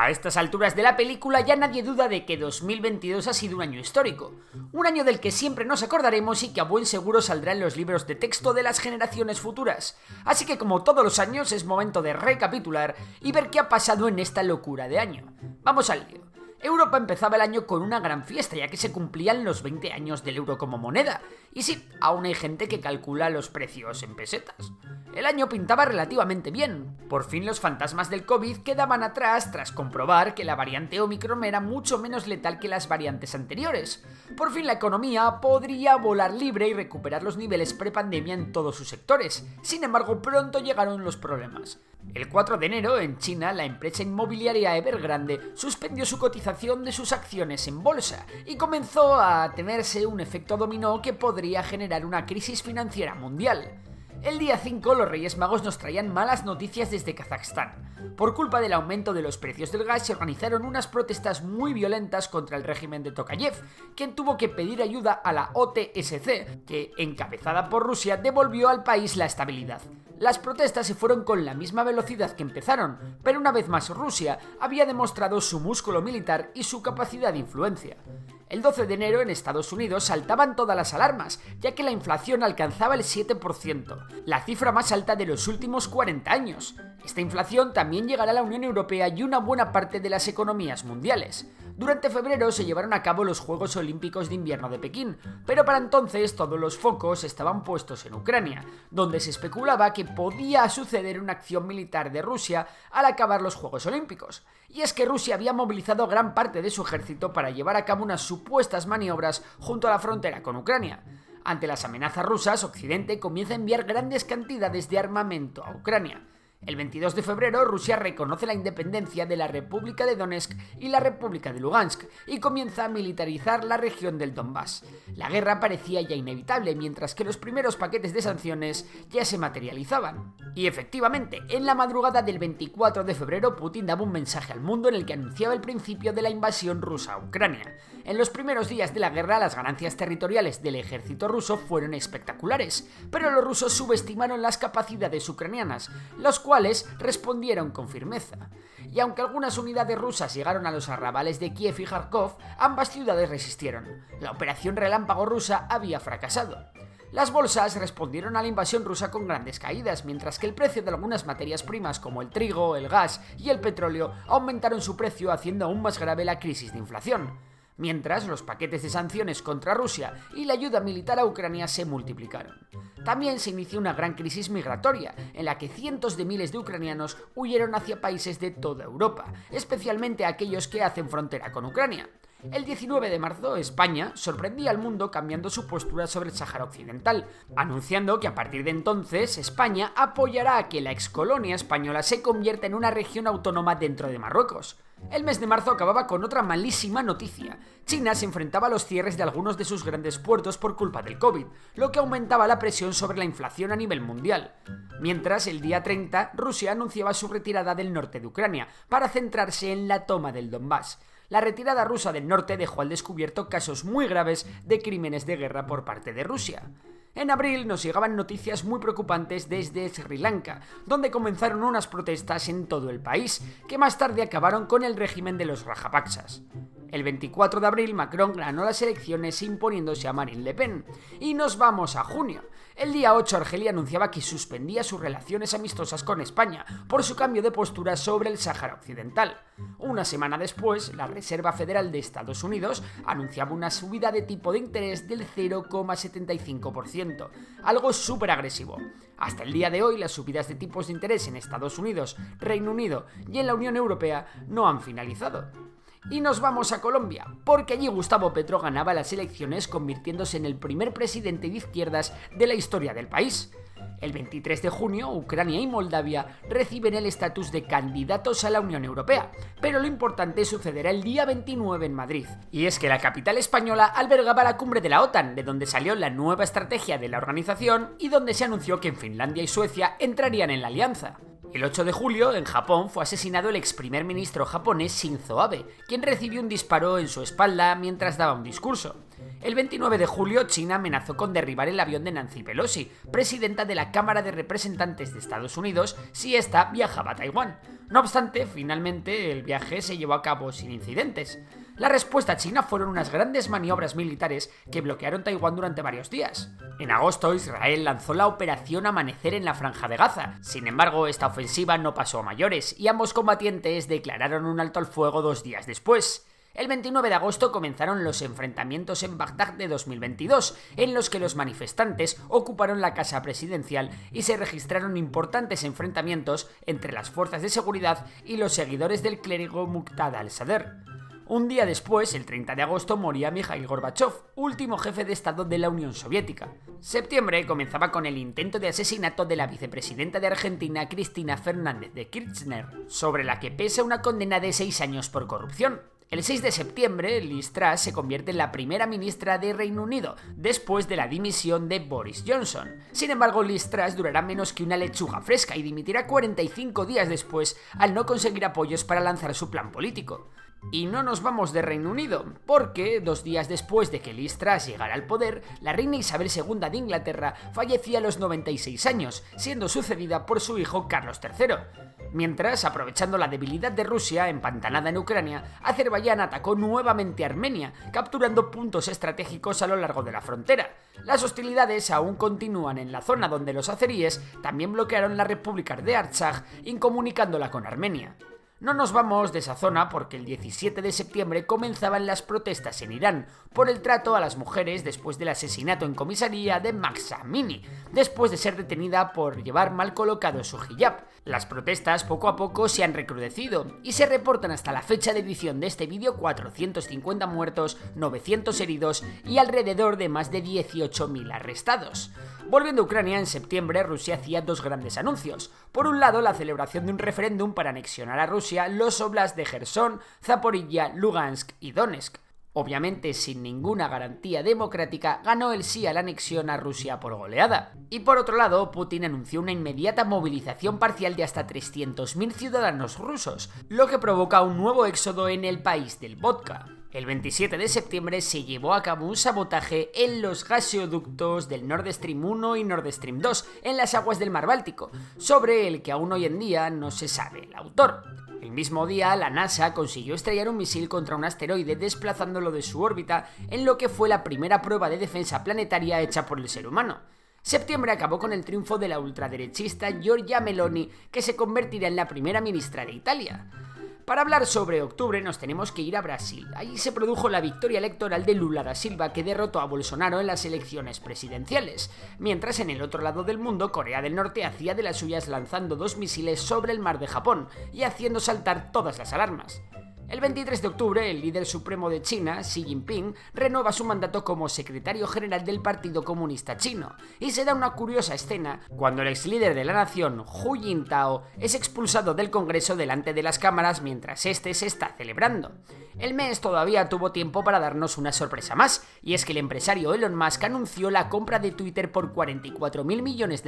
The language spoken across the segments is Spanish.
A estas alturas de la película ya nadie duda de que 2022 ha sido un año histórico, un año del que siempre nos acordaremos y que a buen seguro saldrá en los libros de texto de las generaciones futuras. Así que como todos los años es momento de recapitular y ver qué ha pasado en esta locura de año. Vamos al lío. Europa empezaba el año con una gran fiesta, ya que se cumplían los 20 años del euro como moneda. Y sí, aún hay gente que calcula los precios en pesetas. El año pintaba relativamente bien. Por fin los fantasmas del COVID quedaban atrás tras comprobar que la variante Omicron era mucho menos letal que las variantes anteriores. Por fin la economía podría volar libre y recuperar los niveles prepandemia en todos sus sectores. Sin embargo, pronto llegaron los problemas. El 4 de enero, en China, la empresa inmobiliaria Evergrande suspendió su cotización de sus acciones en bolsa y comenzó a temerse un efecto dominó que podría generar una crisis financiera mundial. El día 5 los Reyes Magos nos traían malas noticias desde Kazajstán. Por culpa del aumento de los precios del gas se organizaron unas protestas muy violentas contra el régimen de Tokayev, quien tuvo que pedir ayuda a la OTSC, que, encabezada por Rusia, devolvió al país la estabilidad. Las protestas se fueron con la misma velocidad que empezaron, pero una vez más Rusia había demostrado su músculo militar y su capacidad de influencia. El 12 de enero en Estados Unidos saltaban todas las alarmas, ya que la inflación alcanzaba el 7%, la cifra más alta de los últimos 40 años. Esta inflación también llegará a la Unión Europea y una buena parte de las economías mundiales. Durante febrero se llevaron a cabo los Juegos Olímpicos de Invierno de Pekín, pero para entonces todos los focos estaban puestos en Ucrania, donde se especulaba que podía suceder una acción militar de Rusia al acabar los Juegos Olímpicos. Y es que Rusia había movilizado gran parte de su ejército para llevar a cabo unas supuestas maniobras junto a la frontera con Ucrania. Ante las amenazas rusas, Occidente comienza a enviar grandes cantidades de armamento a Ucrania. El 22 de febrero, Rusia reconoce la independencia de la República de Donetsk y la República de Lugansk y comienza a militarizar la región del Donbass. La guerra parecía ya inevitable, mientras que los primeros paquetes de sanciones ya se materializaban. Y efectivamente, en la madrugada del 24 de febrero, Putin daba un mensaje al mundo en el que anunciaba el principio de la invasión rusa a Ucrania. En los primeros días de la guerra, las ganancias territoriales del ejército ruso fueron espectaculares, pero los rusos subestimaron las capacidades ucranianas, los cuales respondieron con firmeza. Y aunque algunas unidades rusas llegaron a los arrabales de Kiev y Kharkov, ambas ciudades resistieron. La operación relámpago rusa había fracasado. Las bolsas respondieron a la invasión rusa con grandes caídas, mientras que el precio de algunas materias primas como el trigo, el gas y el petróleo aumentaron su precio, haciendo aún más grave la crisis de inflación. Mientras, los paquetes de sanciones contra Rusia y la ayuda militar a Ucrania se multiplicaron. También se inició una gran crisis migratoria, en la que cientos de miles de ucranianos huyeron hacia países de toda Europa, especialmente aquellos que hacen frontera con Ucrania. El 19 de marzo, España sorprendía al mundo cambiando su postura sobre el Sáhara Occidental, anunciando que a partir de entonces España apoyará a que la excolonia española se convierta en una región autónoma dentro de Marruecos. El mes de marzo acababa con otra malísima noticia. China se enfrentaba a los cierres de algunos de sus grandes puertos por culpa del COVID, lo que aumentaba la presión sobre la inflación a nivel mundial. Mientras, el día 30, Rusia anunciaba su retirada del norte de Ucrania, para centrarse en la toma del Donbass. La retirada rusa del norte dejó al descubierto casos muy graves de crímenes de guerra por parte de Rusia. En abril nos llegaban noticias muy preocupantes desde Sri Lanka, donde comenzaron unas protestas en todo el país, que más tarde acabaron con el régimen de los Rajapaksas. El 24 de abril Macron ganó las elecciones imponiéndose a Marine Le Pen. Y nos vamos a junio. El día 8 Argelia anunciaba que suspendía sus relaciones amistosas con España por su cambio de postura sobre el Sáhara Occidental. Una semana después, la Reserva Federal de Estados Unidos anunciaba una subida de tipo de interés del 0,75%, algo súper agresivo. Hasta el día de hoy, las subidas de tipos de interés en Estados Unidos, Reino Unido y en la Unión Europea no han finalizado. Y nos vamos a Colombia, porque allí Gustavo Petro ganaba las elecciones convirtiéndose en el primer presidente de izquierdas de la historia del país. El 23 de junio, Ucrania y Moldavia reciben el estatus de candidatos a la Unión Europea, pero lo importante sucederá el día 29 en Madrid. Y es que la capital española albergaba la cumbre de la OTAN, de donde salió la nueva estrategia de la organización y donde se anunció que Finlandia y Suecia entrarían en la alianza. El 8 de julio, en Japón, fue asesinado el ex primer ministro japonés Shinzo Abe, quien recibió un disparo en su espalda mientras daba un discurso. El 29 de julio, China amenazó con derribar el avión de Nancy Pelosi, presidenta de la Cámara de Representantes de Estados Unidos, si ésta viajaba a Taiwán. No obstante, finalmente el viaje se llevó a cabo sin incidentes. La respuesta china fueron unas grandes maniobras militares que bloquearon Taiwán durante varios días. En agosto, Israel lanzó la Operación Amanecer en la Franja de Gaza. Sin embargo, esta ofensiva no pasó a mayores y ambos combatientes declararon un alto al fuego 2 días después. El 29 de agosto comenzaron los enfrentamientos en Bagdad de 2022, en los que los manifestantes ocuparon la casa presidencial y se registraron importantes enfrentamientos entre las fuerzas de seguridad y los seguidores del clérigo Muqtada al-Sadr. Un día después, el 30 de agosto, moría Mikhail Gorbachev, último jefe de Estado de la Unión Soviética. Septiembre comenzaba con el intento de asesinato de la vicepresidenta de Argentina, Cristina Fernández de Kirchner, sobre la que pesa una condena de 6 años por corrupción. El 6 de septiembre, Liz Truss se convierte en la primera ministra de Reino Unido, después de la dimisión de Boris Johnson. Sin embargo, Liz Truss durará menos que una lechuga fresca y dimitirá 45 días después al no conseguir apoyos para lanzar su plan político. Y no nos vamos de Reino Unido, porque 2 días después de que Liz Truss llegara al poder, la reina Isabel II de Inglaterra fallecía a los 96 años, siendo sucedida por su hijo Carlos III. Mientras, aprovechando la debilidad de Rusia empantanada en Ucrania, Azerbaiyán atacó nuevamente a Armenia, capturando puntos estratégicos a lo largo de la frontera. Las hostilidades aún continúan en la zona donde los azeríes también bloquearon la República de Artsaj, incomunicándola con Armenia. No nos vamos de esa zona porque el 17 de septiembre comenzaban las protestas en Irán por el trato a las mujeres después del asesinato en comisaría de Mahsa Amini, después de ser detenida por llevar mal colocado su hijab. Las protestas poco a poco se han recrudecido y se reportan hasta la fecha de edición de este vídeo 450 muertos, 900 heridos y alrededor de más de 18.000 arrestados. Volviendo a Ucrania, en septiembre Rusia hacía 2 grandes anuncios. Por un lado, la celebración de un referéndum para anexionar a Rusia los óblasts de Jersón, Zaporilla, Lugansk y Donetsk. Obviamente, sin ninguna garantía democrática, ganó el sí a la anexión a Rusia por goleada. Y por otro lado, Putin anunció una inmediata movilización parcial de hasta 300.000 ciudadanos rusos, lo que provoca un nuevo éxodo en el país del vodka. El 27 de septiembre se llevó a cabo un sabotaje en los gaseoductos del Nord Stream 1 y Nord Stream 2 en las aguas del Mar Báltico, sobre el que aún hoy en día no se sabe el autor. El mismo día, la NASA consiguió estrellar un misil contra un asteroide desplazándolo de su órbita en lo que fue la primera prueba de defensa planetaria hecha por el ser humano. Septiembre acabó con el triunfo de la ultraderechista Giorgia Meloni, que se convertirá en la primera ministra de Italia. Para hablar sobre octubre nos tenemos que ir a Brasil. Allí se produjo la victoria electoral de Lula da Silva, que derrotó a Bolsonaro en las elecciones presidenciales, mientras en el otro lado del mundo Corea del Norte hacía de las suyas lanzando 2 misiles sobre el mar de Japón y haciendo saltar todas las alarmas. El 23 de octubre, el líder supremo de China, Xi Jinping, renueva su mandato como secretario general del Partido Comunista Chino, y se da una curiosa escena cuando el ex líder de la nación, Hu Jintao, es expulsado del Congreso delante de las cámaras mientras este se está celebrando. El mes todavía tuvo tiempo para darnos una sorpresa más, y es que el empresario Elon Musk anunció la compra de Twitter por $44.000 millones.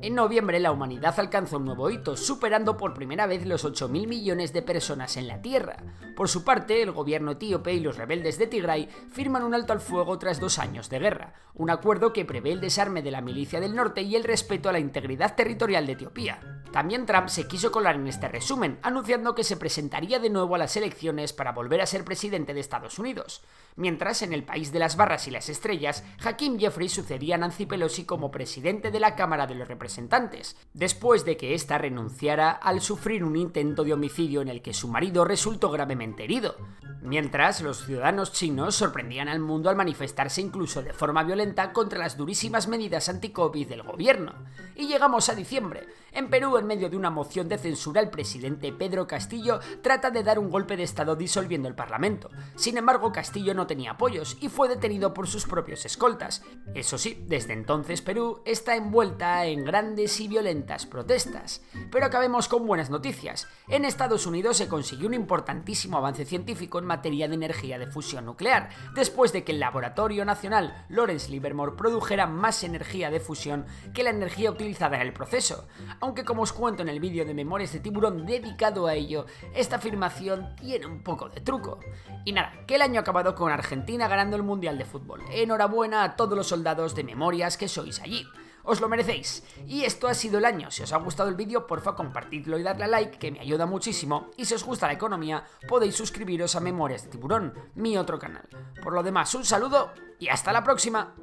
En noviembre, la humanidad alcanzó un nuevo hito, superando por primera vez los 8.000 millones de personas en la Tierra. Por su parte, el gobierno etíope y los rebeldes de Tigray firman un alto al fuego tras 2 años de guerra, un acuerdo que prevé el desarme de la milicia del norte y el respeto a la integridad territorial de Etiopía. También Trump se quiso colar en este resumen, anunciando que se presentaría de nuevo a las elecciones para volver a ser presidente de Estados Unidos. Mientras, en el país de las barras y las estrellas, Hakeem Jeffries sucedía a Nancy Pelosi como presidente de la Cámara de los Representantes, después de que ésta renunciara al sufrir un intento de homicidio en el que su marido resultó gravemente herido. Mientras, los ciudadanos chinos sorprendían al mundo al manifestarse incluso de forma violenta contra las durísimas medidas anti-COVID del gobierno. Y llegamos a diciembre. En Perú, en medio de una moción de censura, el presidente Pedro Castillo trata de dar un golpe de estado disolviendo el Parlamento. Sin embargo, Castillo no tenía apoyos y fue detenido por sus propios escoltas. Eso sí, desde entonces Perú está envuelta en grandes y violentas protestas. Pero acabemos con buenas noticias. En Estados Unidos se consiguió un importantísimo avance científico en materia de energía de fusión nuclear, después de que el Laboratorio Nacional Lawrence Livermore produjera más energía de fusión que la energía utilizada en el proceso. Aunque como os cuento en el vídeo de Memorias de Tiburón dedicado a ello, esta afirmación tiene un poco de truco. Y nada, que el año ha acabado con Argentina ganando el Mundial de Fútbol. Enhorabuena a todos los soldados de Memorias que sois allí. Os lo merecéis. Y esto ha sido el año. Si os ha gustado el vídeo, porfa compartidlo y darle a like, que me ayuda muchísimo. Y si os gusta la economía, podéis suscribiros a Memorias de Tiburón, mi otro canal. Por lo demás, un saludo y hasta la próxima.